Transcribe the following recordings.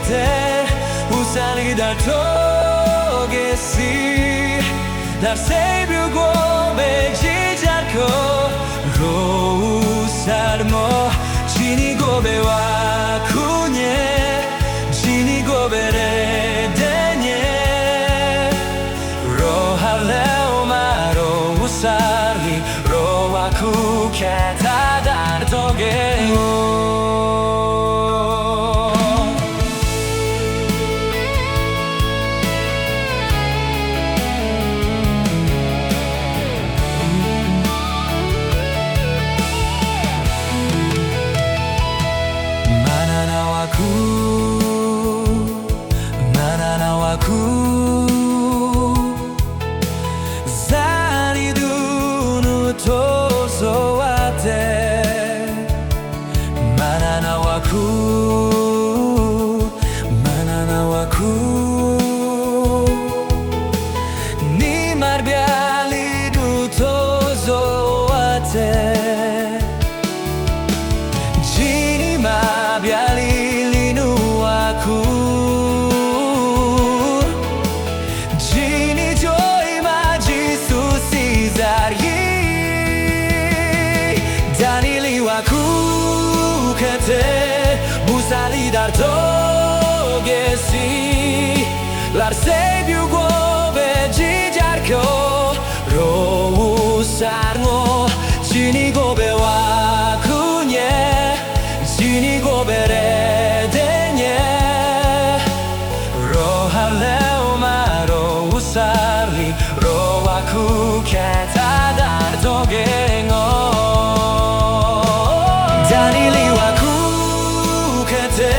te ussali dal tuo che si dar sei più come gijarko ro usarmo jini gobe wa kunye jini gobe re denye ro haleo maro usarli ro wa kuketa dar toge Zari dunu tozo ate Manana waku Ni marbiali du tozo ate Jini mabiali linu aku Danili waku kete busali dar toge si lar sei più gobe gijarko ro usarmo jini gobe wa kunye jini gobe re denye ro haleo maro usarli ro waku keta dar toge Danili waku kete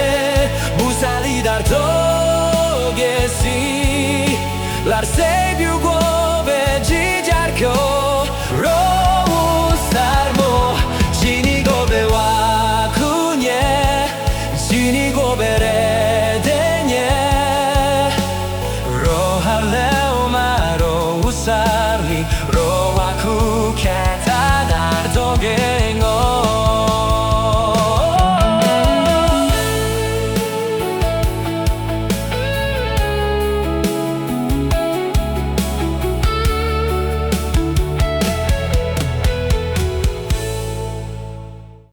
busali dar toge si lar sei più gobe gijarko ro usarmo jini gobe wa kunye jini gobe re denye ro haleo maro usarli ro waku keta dar toge